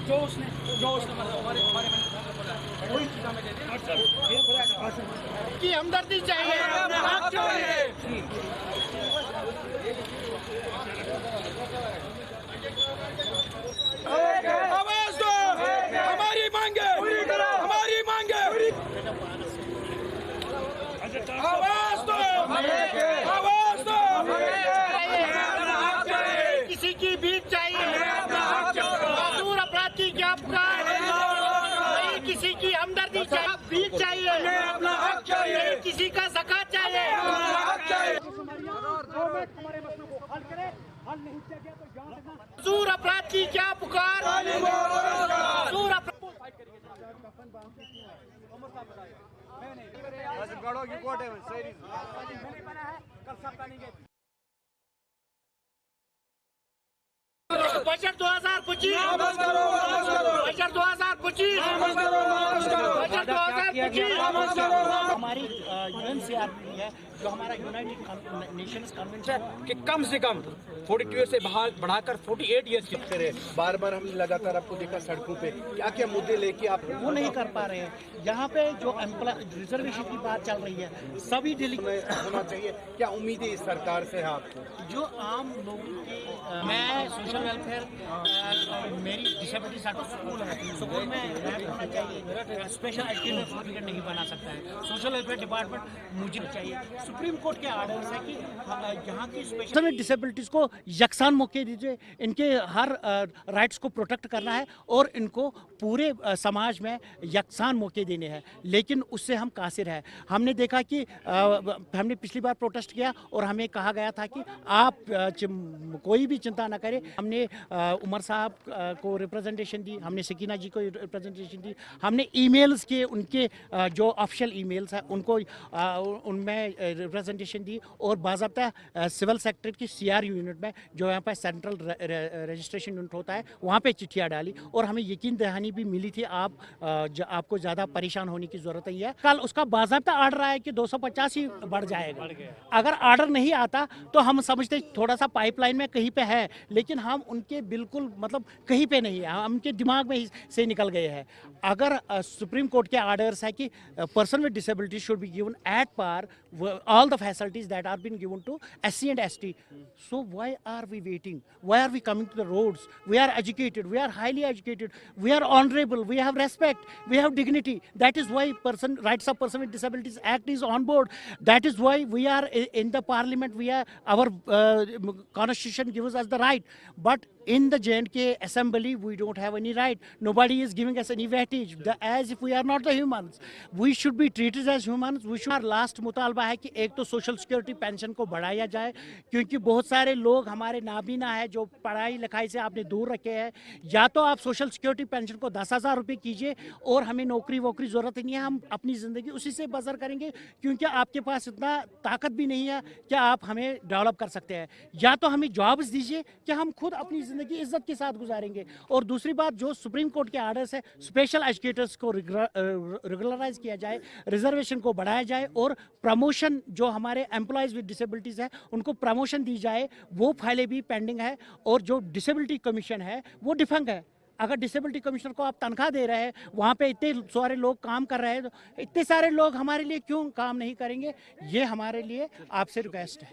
जो उसने मतलब हमारे हमारे वही चीज हमें दे दे कि हमदर्दी चाहिए, हक चाहिए। आवाज दो, हमारी मांगे पूरी करो, हमारी मांगे आवाज दो, आवाज दो। किसी की भीख चाहिए, मजदूर अपराध की क्या पुकार, नहीं किसी की हमदर्दी चाहिए, भीख चाहिए, अपना हक चाहिए, किसी का ज़कात चाहिए, हमारे मसलों को हल करे, हल नहीं किया गया तो मजदूर अपराध की क्या पुकार, मजदूर अपराध बजट 2025, बजट 2025, बजट 2025 हमारी यूएनसीआरपी है, जो हमारा यूनाइटेड नेशंस कन्वेंशन कि कम से कम 42 ईयर से बढ़ाकर 48 ईयर्स की करे। बार बार हमने लगातार आपको देखा सड़कों पे, क्या क्या मुद्दे लेके आप वो नहीं कर पा रहे हैं। यहाँ पे जो रिजर्वेशन की बात चल रही है, सभी दिल्ली में होना चाहिए। क्या उम्मीद है इस सरकार से आपको? जो आम लोगों की मैं सोशल वेलफेयर मेरी डिसेबिलिटी स्टेटस स्कूल है, स्कूल में रैंप होना चाहिए, स्पेशल एजुकेटर सर्टिफिकेट नहीं बना सकता है, सोशल वेलफेयर डिपार्टमेंट मुझे चाहिए। सुप्रीम कोर्ट के आर्डर्स है कि यहाँ की स्पेशल डिसेबिलिटीज को यकसान मौके दीजिए, इनके हर राइट्स को प्रोटेक्ट करना है और इनको पूरे समाज में यकसान मौके देने हैं। लेकिन उससे हम कासिर हैं। हमने देखा कि हमने पिछली बार प्रोटेस्ट किया और हमें कहा गया था कि आप कोई भी चिंता ना करें। हमने उमर साहब को रिप्रेजेंटेशन दी, हमने सकीना जी को रिप्रेजेंटेशन दी, हमने ईमेल्स के उनके जो ऑफिशियल ईमेल्स हैं उनको उनमें रिप्रेजेंटेशन दी और बाज़ाब्ता सिविल सेक्टर की सीआरयू यूनिट में जो यहाँ पर सेंट्रल रजिस्ट्रेशन यूनिट होता है वहाँ पे चिट्ठियाँ डाली और हमें यकीन दहानी भी मिली थी आपको ज़्यादा परेशान होने की ज़रूरत नहीं है। कल उसका बाज़ाब्ता आर्डर आया कि 250 ही बढ़ जाएगा। अगर आर्डर नहीं आता तो हम समझते थोड़ा सा पाइपलाइन में कहीं पे है, लेकिन हम उनके बिल्कुल मतलब कहीं पे नहीं है, उनके दिमाग में ही से निकल गए हैं। अगर सुप्रीम कोर्ट के आर्डर्स है कि person with disability should be given at par all the facilities that are being given to SC and ST. So why are we waiting? Why are we coming to the roads? We are educated, we are highly educated, we are honorable, we have respect, we have dignity. That is why Rights of Person with Disabilities Act is on board. That is why we are in the parliament. Our constitution gives us the right, but in the J&K assembly we don't have any right. Nobody is giving us any weightage as if we are not the humans. We should be treated as humans. We should. Our last मुतालबा है कि एक तो social security pension को बढ़ाया जाए, क्योंकि बहुत सारे लोग हमारे नाबीना है जो पढ़ाई लिखाई से आपने दूर रखे हैं। या तो आप सोशल सिक्योरिटी पेंशन को 10,000 रुपये कीजिए और हमें नौकरी वोकरी ज़रूरत नहीं है, हम अपनी ज़िंदगी उसी से बसर करेंगे, क्योंकि आपके पास इतना ताकत भी नहीं है कि आप हमें डेवलप कर सकते हैं। या तो हमें जॉब्स दीजिए कि हम खुद अपनी ज़िंदगी इज्जत के साथ गुजारेंगे। और दूसरी बात, जो सुप्रीम कोर्ट के आर्डर्स है, स्पेशल एजुकेटर्स को रेगुलराइज किया जाए, रिजर्वेशन को बढ़ाया जाए और प्रमोशन जो हमारे एम्प्लॉयज़ विद डिसेबिलिटीज़ है उनको प्रमोशन दी जाए। वो फाइलें भी पेंडिंग है और जो डिसेबिलिटी कमीशन है वो डिफंग है। अगर डिसेबिलिटी कमिश्नर को आप तनख्वाह दे रहे हैं, वहाँ पे इतने सारे लोग काम कर रहे हैं, तो इतने सारे लोग हमारे लिए क्यों काम नहीं करेंगे? ये हमारे लिए आपसे रिक्वेस्ट है।